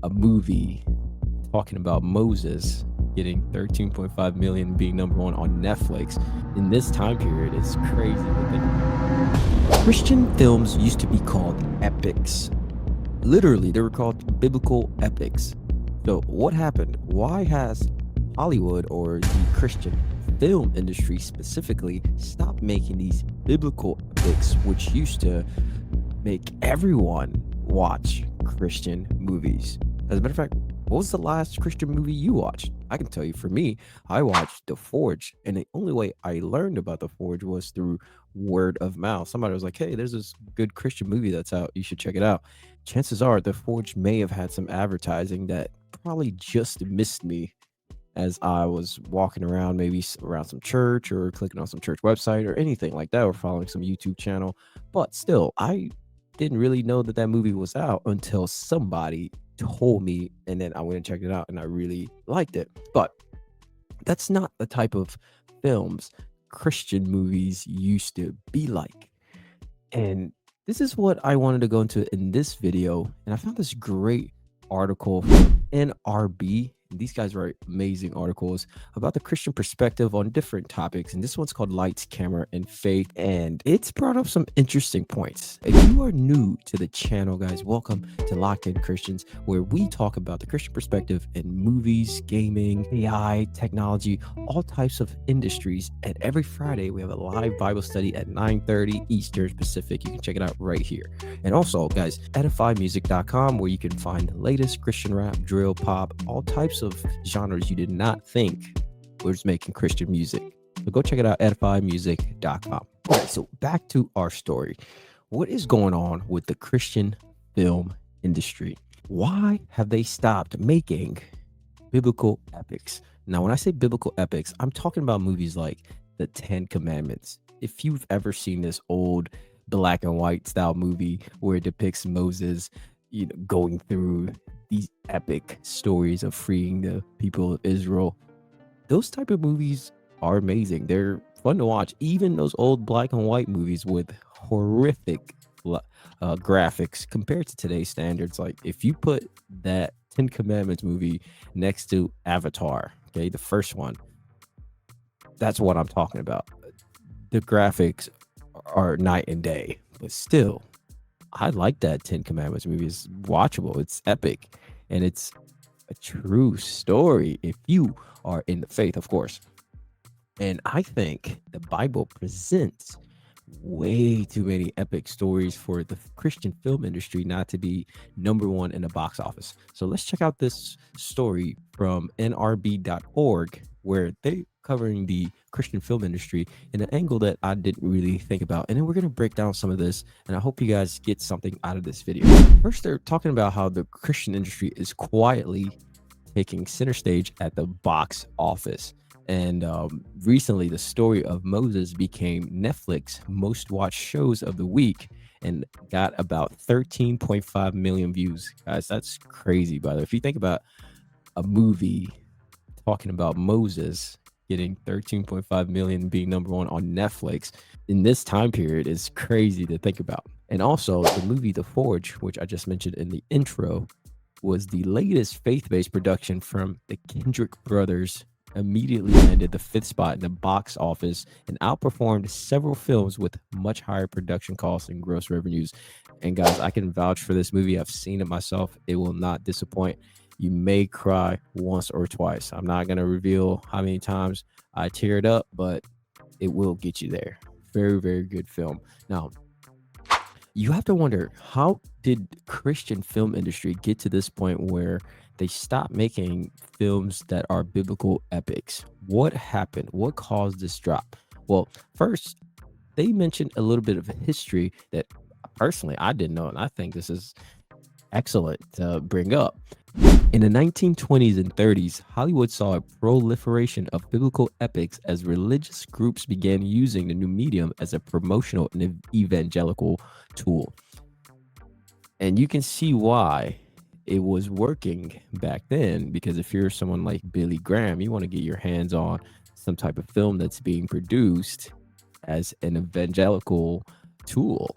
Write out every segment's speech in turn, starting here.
a movie talking about Moses getting 13.5 million, being number one on Netflix in this time period is crazy to think about. Christian films used to be called epics. Literally, they were called biblical epics. So what happened? Why has Hollywood, or the Christian film industry specifically, stopped making these biblical epics, which used to make everyone watch Christian movies? As a matter of fact, what was the last Christian movie you watched? I can tell you, for me, I watched The Forge, and the only way I learned about The Forge was through word of mouth. Somebody was like, "Hey, there's this good Christian movie that's out. You should check it out." Chances are, The Forge may have had some advertising that probably just missed me as I was walking around, maybe around some church or clicking on some church website or anything like that, or following some YouTube channel. But still, I didn't really know that that movie was out until somebody told me, and then I went and checked it out, and I really liked it. But that's not the type of films Christian movies used to be like. And this is what I wanted to go into in this video. And I found this great article from NRB. These guys write amazing articles about the Christian perspective on different topics. And this one's called Lights, Camera, and Faith. And it's brought up some interesting points. If you are new to the channel, guys, welcome to Locked In Christians, where we talk about the Christian perspective in movies, gaming, AI, technology, all types of industries. And every Friday, we have a live Bible study at 9:30 Eastern Pacific. You can check it out right here. And also, guys, edifymusic.com, where you can find the latest Christian rap, drill, pop, all types of genres you did not think was making Christian music. So go check it out, edifymusic.com. Okay, so back to our story. What is going on with the Christian film industry? Why have they stopped making biblical epics? Now, when I say biblical epics, I'm talking about movies like the Ten Commandments. If you've ever seen this old black and white style movie where it depicts Moses, going through these epic stories of freeing the people of Israel, those type of movies are amazing. They're fun to watch. Even those old black and white movies with horrific graphics compared to today's standards. Like if you put that Ten Commandments movie next to Avatar, okay, the first one, that's what I'm talking about. The graphics are night and day, but still, I like that Ten Commandments movie. It's watchable. It's epic, and it's a true story if you are in the faith, of course. And I think the Bible presents way too many epic stories for the Christian film industry not to be number one in the box office. So let's check out this story from nrb.org, where they covering the Christian film industry in an angle that I didn't really think about. And then we're going to break down some of this, and I hope you guys get something out of this video. First, they're talking about how the Christian industry is quietly taking center stage at the box office. And recently, the story of Moses became Netflix most watched shows of the week and got about 13.5 million views. Guys, that's crazy, by the way. If you think about a movie talking about Moses getting 13.5 million, being number one on Netflix in this time period, is crazy to think about. And also, the movie The Forge, which I just mentioned in the intro, was the latest faith-based production from the Kendrick brothers, immediately landed the 5th spot in the box office and outperformed several films with much higher production costs and gross revenues. And guys, I can vouch for this movie. I've seen it myself. It will not disappoint. You may cry once or twice. I'm not going to reveal how many times I teared up, but it will get you there. Very, very good film. Now, you have to wonder, how did Christian film industry get to this point where they stopped making films that are biblical epics? What happened? What caused this drop? Well, first, they mentioned a little bit of history that personally I didn't know, and I think this is excellent to bring up. In the 1920s and 30s, Hollywood saw a proliferation of biblical epics as religious groups began using the new medium as a promotional and evangelical tool. And you can see why it was working back then, because if you're someone like Billy Graham, you want to get your hands on some type of film that's being produced as an evangelical tool.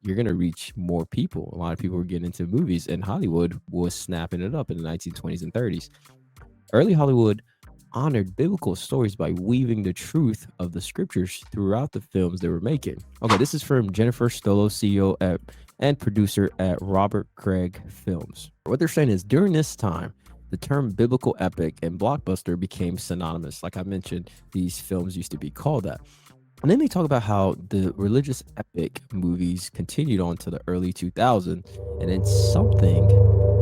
you're going to reach more people. A lot of people were getting into movies, and Hollywood was snapping it up in the 1920s and 30s. Early Hollywood honored biblical stories by weaving the truth of the scriptures throughout the films they were making. Okay, this is from Jennifer Stolo, CEO and producer at Robert Craig Films. What they're saying is during this time, the term biblical epic and blockbuster became synonymous. Like I mentioned, these films used to be called that. And then they talk about how the religious epic movies continued on to the early 2000s, and then something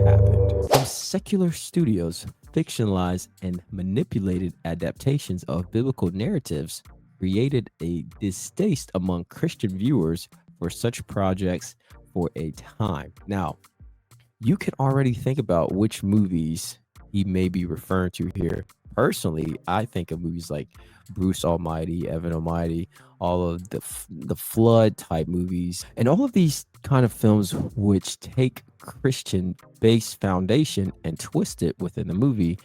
happened. Some secular studios fictionalized and manipulated adaptations of biblical narratives, created a distaste among Christian viewers for such projects for a time. Now, you can already think about which movies he may be referring to here. Personally, I think of movies like Bruce Almighty, Evan Almighty, all of the flood type movies, and all of these kind of films which take Christian based foundation and twist it within the movie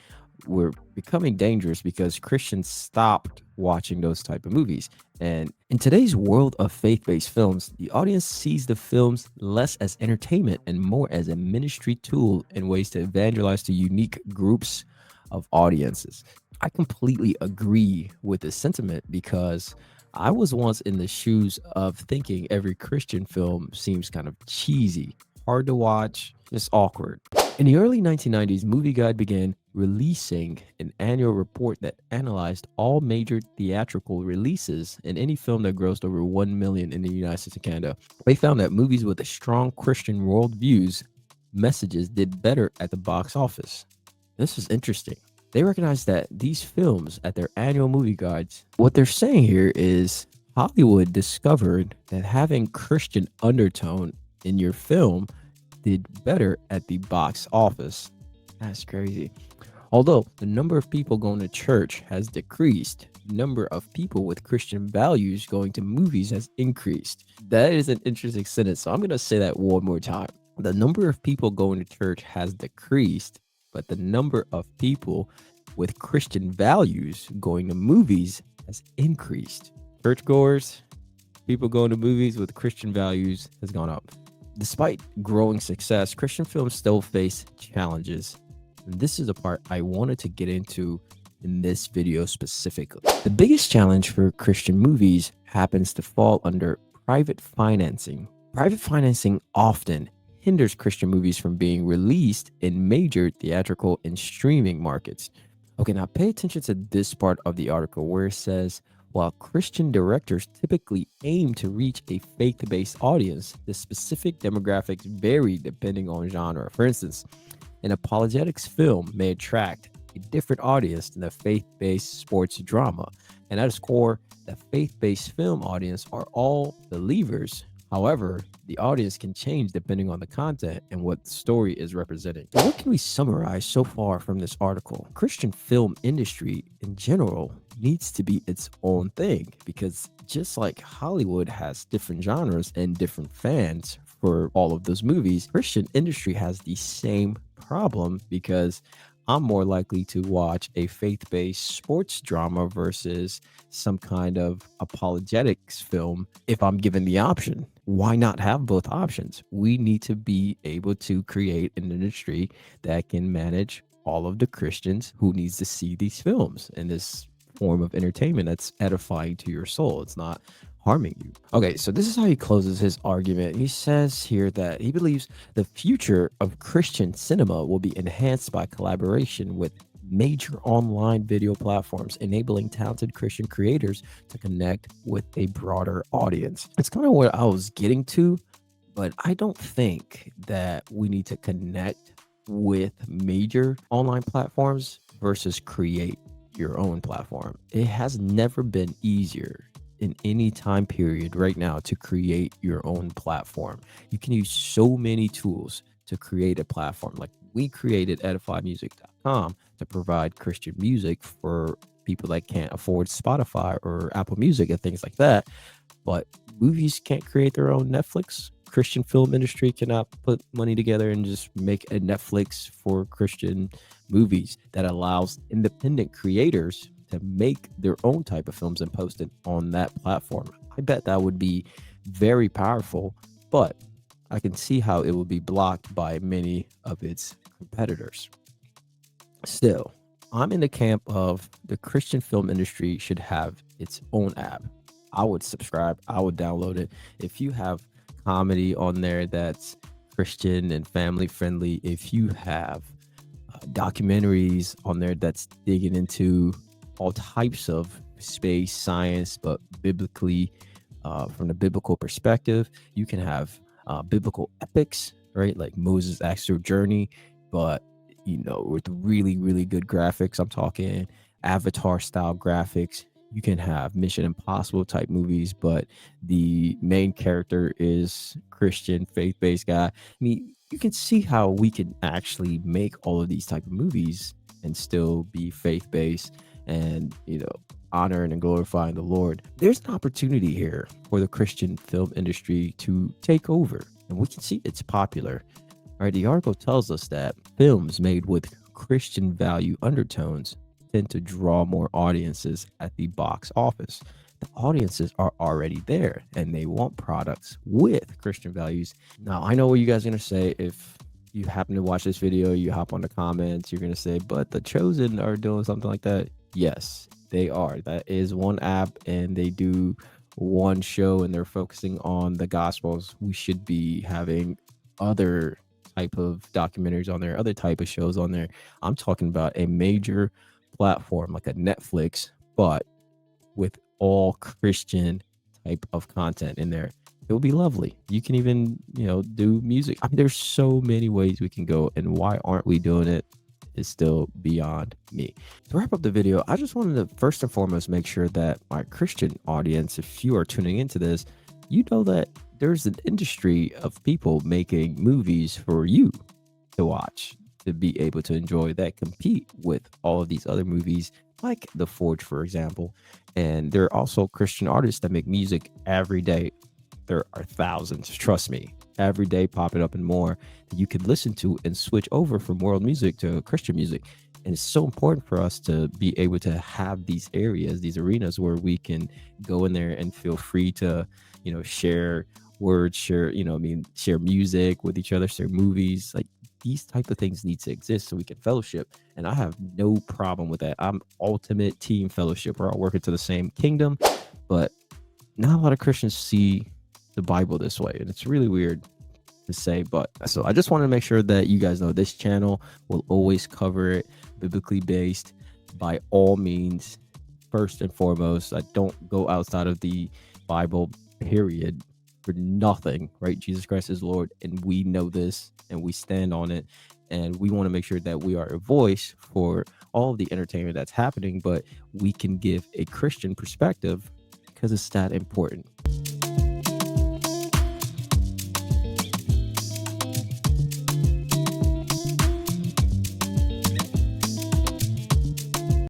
were becoming dangerous because Christians stopped watching those type of movies. And in today's world of faith-based films, the audience sees the films less as entertainment and more as a ministry tool in ways to evangelize to unique groups of audiences. I completely agree with this sentiment because I was once in the shoes of thinking every Christian film seems kind of cheesy, hard to watch, just awkward. In the early 1990s, Movie Guide began releasing an annual report that analyzed all major theatrical releases and any film that grossed over 1 million in the United States and Canada. They found that movies with a strong Christian worldviews messages did better at the box office. This is interesting. They recognized that these films at their annual movie guides, what they're saying here is Hollywood discovered that having Christian undertone in your film did better at the box office. That's crazy. Although the number of people going to church has decreased, the number of people with Christian values going to movies has increased. That is an interesting sentence. So I'm going to say that one more time. The number of people going to church has decreased, but the number of people with Christian values going to movies has increased. Churchgoers, people going to movies with Christian values has gone up. Despite growing success, Christian films still face challenges. And this is the part I wanted to get into in this video specifically. The biggest challenge for Christian movies happens to fall under private financing. Private financing often hinders Christian movies from being released in major theatrical and streaming markets. Okay, now pay attention to this part of the article where it says, while Christian directors typically aim to reach a faith-based audience, the specific demographics vary depending on genre. For instance, an apologetics film may attract a different audience than a faith-based sports drama. And at its core, the faith-based film audience are all believers. However, the audience can change depending on the content and what the story is representing. So what can we summarize so far from this article? Christian film industry in general needs to be its own thing because just like Hollywood has different genres and different fans for all of those movies, Christian industry has the same problem because I'm more likely to watch a faith-based sports drama versus some kind of apologetics film if I'm given the option. Why not have both options? We need to be able to create an industry that can manage all of the Christians who needs to see these films in this form of entertainment that's edifying to your soul. It's not harming you. Okay, so this is how he closes his argument. He says here that he believes the future of Christian cinema will be enhanced by collaboration with major online video platforms, enabling talented Christian creators to connect with a broader audience. It's kind of what I was getting to, but I don't think that we need to connect with major online platforms versus create your own platform. It has never been easier in any time period right now to create your own platform. You can use so many tools to create a platform. Like we created edifymusic.com to provide Christian music for people that can't afford Spotify or Apple Music and things like that. But movies can't create their own Netflix. Christian film industry cannot put money together and just make a Netflix for Christian movies that allows independent creators to make their own type of films and post it on that platform. I bet that would be very powerful but I can see how it will be blocked by many of its competitors. Still, I'm in the camp of the Christian film industry should have its own app. I would subscribe, I would download it. If you have comedy on there that's Christian and family friendly, if you have documentaries on there that's digging into all types of space science, but biblically, from the biblical perspective, you can have biblical epics, right? Like Moses' actual journey, but with really, really good graphics. I'm talking Avatar style graphics. You can have Mission Impossible type movies, but the main character is Christian, faith-based guy. I mean, you can see how we can actually make all of these type of movies and still be faith-based and honoring and glorifying the Lord. There's an opportunity here for the Christian film industry to take over, and we can see it's popular. All right, the article tells us that films made with Christian value undertones tend to draw more audiences at the box office. The audiences are already there and they want products with Christian values. Now, I know what you guys are going to say. If you happen to watch this video, you hop on the comments, you're going to say, but The Chosen are doing something like that. Yes, they are. That is one app and they do one show and they're focusing on the Gospels. We should be having other type of documentaries on there, other type of shows on there. I'm talking about a major platform like a Netflix, but with all Christian type of content in there. It will be lovely. You can even, do music. I mean, there's so many ways we can go, and why aren't we doing it is still beyond me. To wrap up the video, I just wanted to first and foremost make sure that my Christian audience, if you are tuning into this, you know that there's an industry of people making movies for you to watch, to be able to enjoy, that compete with all of these other movies like The Forge, for example. And there are also Christian artists that make music every day. There are thousands, trust me, every day popping up and more that you could listen to and switch over from world music to Christian music. And it's so important for us to be able to have these areas, these arenas where we can go in there and feel free to, share words, share music with each other, share movies. Like, these type of things need to exist so we can fellowship. And I have no problem with that. I'm ultimate team fellowship. We're all working to the same kingdom, but not a lot of Christians see the Bible this way. And it's really weird to say, but so I just want to make sure that you guys know this channel will always cover it biblically based by all means. First and foremost, I don't go outside of the Bible, period, for nothing, right? Jesus Christ is Lord, and we know this and we stand on it, and we want to make sure that we are a voice for all of the entertainment that's happening, but we can give a Christian perspective because it's that important.